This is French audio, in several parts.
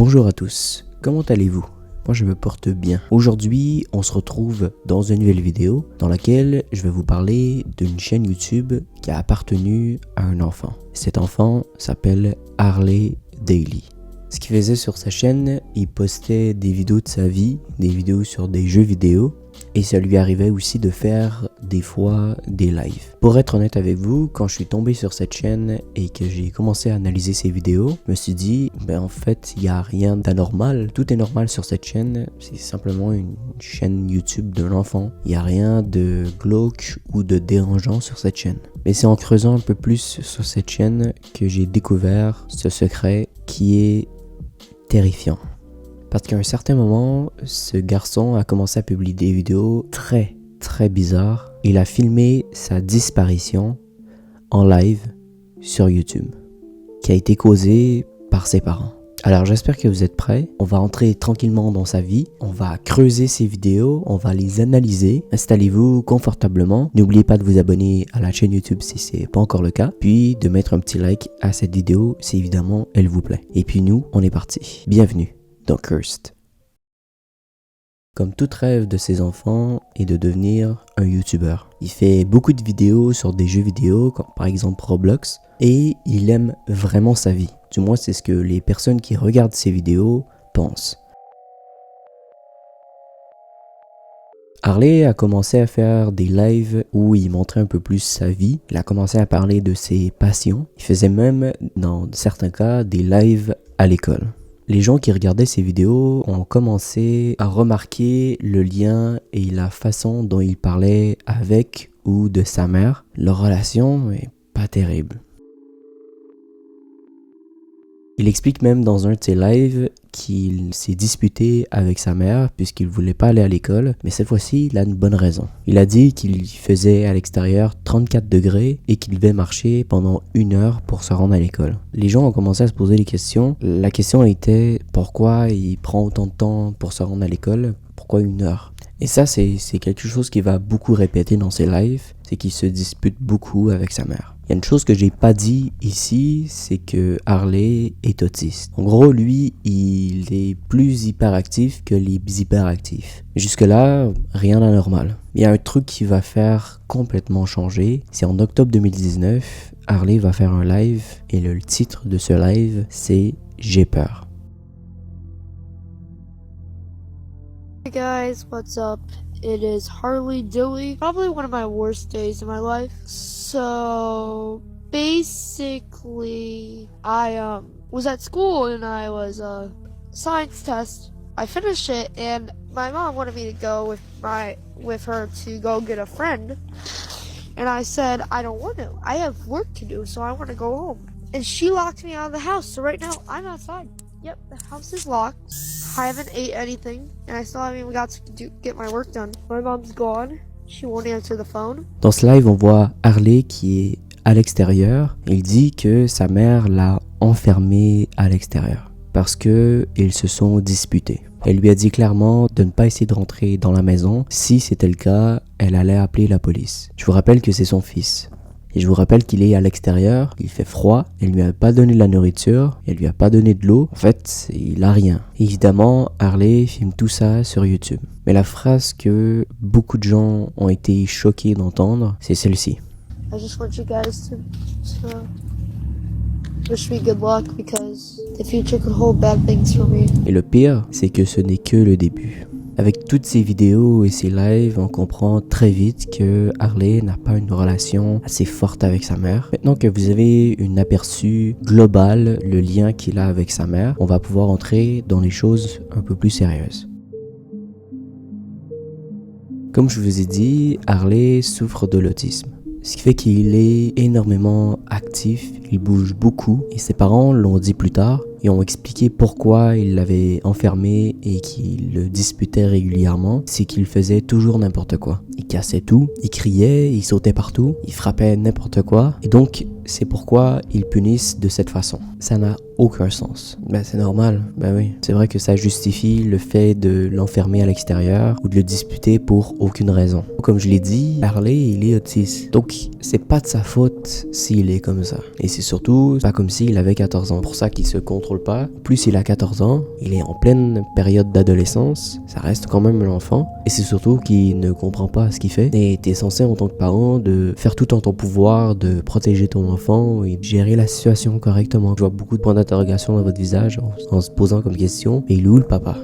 Bonjour à tous, comment allez-vous? Moi je me porte bien. Aujourd'hui, on se retrouve dans une nouvelle vidéo dans laquelle je vais vous parler d'une chaîne YouTube qui a appartenu à un enfant. Cet enfant s'appelle Harley Daily. Ce qu'il faisait sur sa chaîne, il postait des vidéos de sa vie, des vidéos sur des jeux vidéo, et ça lui arrivait aussi de faire des fois des lives. Pour être honnête avec vous, quand je suis tombé sur cette chaîne et que j'ai commencé à analyser ses vidéos, je me suis dit, en fait, il n'y a rien d'anormal. Tout est normal sur cette chaîne, c'est simplement une chaîne YouTube d'un enfant. Il n'y a rien de glauque ou de dérangeant sur cette chaîne. Mais c'est en creusant un peu plus sur cette chaîne que j'ai découvert ce secret qui est terrifiant. Parce qu'à un certain moment, ce garçon a commencé à publier des vidéos très bizarres. Il a filmé sa disparition en live sur YouTube, qui a été causée par ses parents. Alors j'espère que vous êtes prêts. On va entrer tranquillement dans sa vie. On va creuser ses vidéos, on va les analyser. Installez-vous confortablement. N'oubliez pas de vous abonner à la chaîne YouTube si ce n'est pas encore le cas. Puis de mettre un petit like à cette vidéo si évidemment elle vous plaît. Et puis nous, on est parti. Bienvenue dans Cursed. Comme tout rêve de ses enfants est de devenir un YouTuber. Il fait beaucoup de vidéos sur des jeux vidéo, comme par exemple Roblox, et il aime vraiment sa vie. Du moins, c'est ce que les personnes qui regardent ses vidéos pensent. Harley a commencé à faire des lives où il montrait un peu plus sa vie. Il a commencé à parler de ses passions. Il faisait même, dans certains cas, des lives à l'école. Les gens qui regardaient ces vidéos ont commencé à remarquer le lien et la façon dont il parlait avec ou de sa mère. Leur relation est pas terrible. Il explique même dans un de ses lives qu'il s'est disputé avec sa mère puisqu'il voulait pas aller à l'école, mais cette fois-ci, il a une bonne raison. Il a dit qu'il faisait à l'extérieur 34 degrés et qu'il devait marcher pendant 1 heure pour se rendre à l'école. Les gens ont commencé à se poser des questions. La question était pourquoi il prend autant de temps pour se rendre à l'école? Pourquoi 1 heure? Et ça, c'est quelque chose qu'il va beaucoup répéter dans ses lives, c'est qu'il se dispute beaucoup avec sa mère. Il y a une chose que j'ai pas dit ici, c'est que Harley est autiste. En gros, lui, il est plus hyperactif que les hyperactifs. Jusque-là, rien d'anormal. Il y a un truc qui va faire complètement changer. C'est en octobre 2019, Harley va faire un live et le titre de ce live, c'est « J'ai peur ». Hey guys, what's up? It is Harley Daily. Probably one of my worst days in my life. So basically, I was at school and I was science test. I finished it and my mom wanted me to go with her to go get a friend. And I said I don't want to. I have work to do, so I want to go home. And she locked me out of the house. So right now I'm outside. Yep, the house is locked. I haven't ate anything, and I still haven't even got to get my work done. My mom's gone. She won't answer the phone. Dans ce live, on voit Harley qui est à l'extérieur. Il dit que sa mère l'a enfermé à l'extérieur parce que ils se sont disputés. Elle lui a dit clairement de ne pas essayer de rentrer dans la maison. Si c'était le cas, elle allait appeler la police. Je vous rappelle que c'est son fils. Et je vous rappelle qu'il est à l'extérieur, il fait froid, elle lui a pas donné de la nourriture, elle lui a pas donné de l'eau. En fait, il a rien. Évidemment, Harley filme tout ça sur YouTube. Mais la phrase que beaucoup de gens ont été choqués d'entendre, c'est celle-ci. I just want you guys to wish me good luck because the future could hold bad things for me. Et le pire, c'est que ce n'est que le début. Avec toutes ces vidéos et ces lives, on comprend très vite que Harley n'a pas une relation assez forte avec sa mère. Maintenant que vous avez un aperçu global, le lien qu'il a avec sa mère, on va pouvoir entrer dans les choses un peu plus sérieuses. Comme je vous ai dit, Harley souffre de l'autisme. Ce qui fait qu'il est énormément actif, il bouge beaucoup et ses parents l'ont dit plus tard. Ils ont expliqué pourquoi il l'avait enfermé et qu'il le disputait régulièrement. C'est qu'il faisait toujours n'importe quoi. Il cassait tout, il criait, il sautait partout, il frappait n'importe quoi. Et donc, c'est pourquoi ils punissent de cette façon. Ça n'a aucun sens. C'est normal, oui. C'est vrai que ça justifie le fait de l'enfermer à l'extérieur ou de le disputer pour aucune raison. Comme je l'ai dit, Harley, il est autiste. Donc, c'est pas de sa faute s'il est comme ça. Et c'est surtout pas comme s'il avait 14 ans. C'est pour ça qu'il se contrôle contrôle pas. En plus, il a 14 ans, il est en pleine période d'adolescence, ça reste quand même un enfant. Et c'est surtout qu'il ne comprend pas ce qu'il fait. Et t'es censé en tant que parent de faire tout en ton pouvoir, de protéger ton enfant et de gérer la situation correctement. Je vois beaucoup de points d'interrogation dans votre visage en se posant comme question, mais il est où le papa?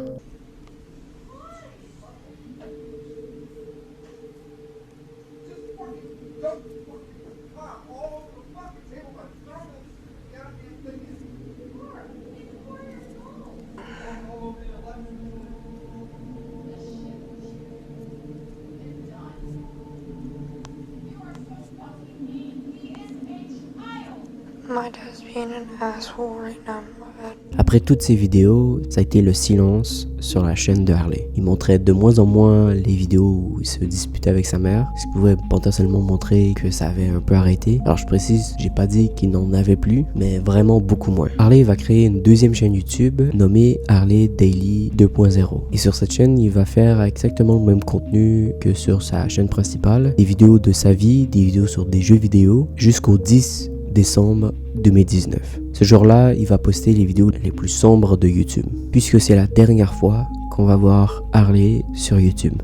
My dad's being an asshole right now. Après toutes ces vidéos, ça a été le silence sur la chaîne de Harley. Il montrait de moins en moins les vidéos où il se disputait avec sa mère, ce qui pouvait potentiellement montrer que ça avait un peu arrêté. Alors je précise, j'ai pas dit qu'il n'en avait plus, mais vraiment beaucoup moins. Harley va créer une deuxième chaîne YouTube nommée Harley Daily 2.0. Et sur cette chaîne, il va faire exactement le même contenu que sur sa chaîne principale. Des vidéos de sa vie, des vidéos sur des jeux vidéo, jusqu'au 10 décembre 2019. Ce jour-là, il va poster les vidéos les plus sombres de YouTube, puisque c'est la dernière fois qu'on va voir Harley sur YouTube.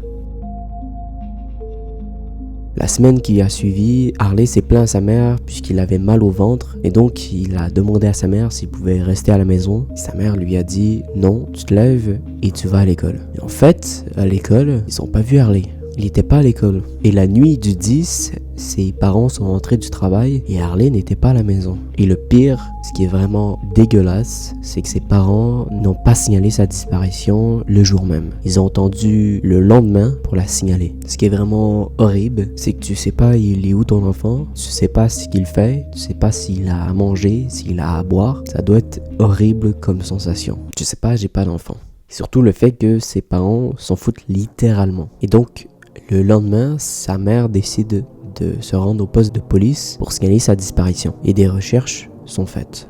La semaine qui a suivi, Harley s'est plaint à sa mère puisqu'il avait mal au ventre et donc il a demandé à sa mère s'il pouvait rester à la maison. Sa mère lui a dit non, tu te lèves et tu vas à l'école. Et en fait, à l'école, ils n'ont pas vu Harley. Il n'était pas à l'école. Et la nuit du 10, ses parents sont rentrés du travail et Harley n'était pas à la maison. Et le pire, ce qui est vraiment dégueulasse, c'est que ses parents n'ont pas signalé sa disparition le jour même. Ils ont attendu le lendemain pour la signaler. Ce qui est vraiment horrible, c'est que tu sais pas il est où ton enfant, tu sais pas ce qu'il fait, tu sais pas s'il a à manger, s'il a à boire. Ça doit être horrible comme sensation. Tu sais pas, j'ai pas d'enfant. Surtout le fait que ses parents s'en foutent littéralement. Et donc, le lendemain, sa mère décide de se rendre au poste de police pour signaler sa disparition. Et des recherches sont faites.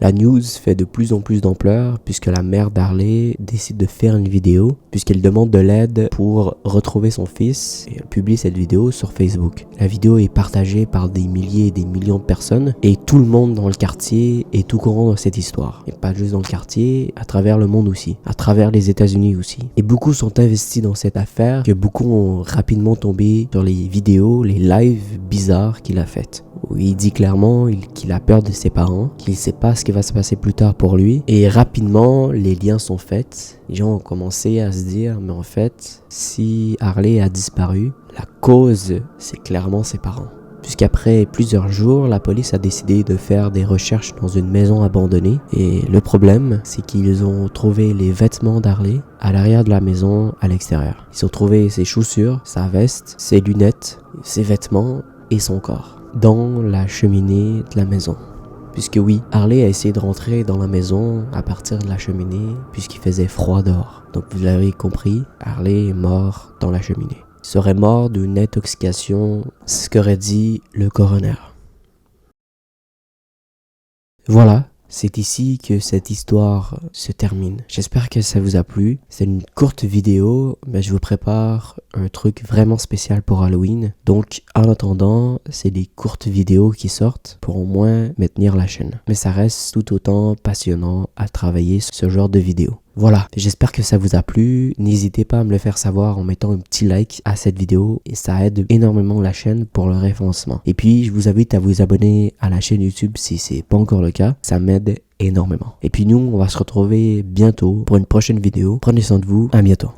La news fait de plus en plus d'ampleur puisque la mère d'Harley décide de faire une vidéo puisqu'elle demande de l'aide pour retrouver son fils et elle publie cette vidéo sur Facebook. La vidéo est partagée par des milliers et des millions de personnes et tout le monde dans le quartier est au courant de cette histoire. Et pas juste dans le quartier, à travers le monde aussi, à travers les États-Unis aussi. Et beaucoup sont investis dans cette affaire que beaucoup ont rapidement tombé sur les vidéos, les lives bizarres qu'il a faites. Il dit clairement qu'il a peur de ses parents, qu'il ne sait pas ce qui va se passer plus tard pour lui. Et rapidement, les liens sont faits. Les gens ont commencé à se dire, mais en fait, si Harley a disparu, la cause, c'est clairement ses parents. Puisqu'après plusieurs jours, la police a décidé de faire des recherches dans une maison abandonnée. Et le problème, c'est qu'ils ont trouvé les vêtements d'Harley à l'arrière de la maison, à l'extérieur. Ils ont trouvé ses chaussures, sa veste, ses lunettes, ses vêtements et son corps dans la cheminée de la maison. Puisque oui, Harley a essayé de rentrer dans la maison à partir de la cheminée puisqu'il faisait froid dehors. Donc vous l'avez compris, Harley est mort dans la cheminée. Il serait mort d'une intoxication, c'est ce qu'aurait dit le coroner. Voilà. C'est ici que cette histoire se termine. J'espère que ça vous a plu. C'est une courte vidéo, mais je vous prépare un truc vraiment spécial pour Halloween. Donc, en attendant, c'est des courtes vidéos qui sortent pour au moins maintenir la chaîne. Mais ça reste tout autant passionnant à travailler ce genre de vidéos. Voilà, j'espère que ça vous a plu. N'hésitez pas à me le faire savoir en mettant un petit like à cette vidéo et ça aide énormément la chaîne pour le référencement. Et puis, je vous invite à vous abonner à la chaîne YouTube si c'est pas encore le cas. Ça m'aide énormément. Et puis nous, on va se retrouver bientôt pour une prochaine vidéo. Prenez soin de vous, à bientôt.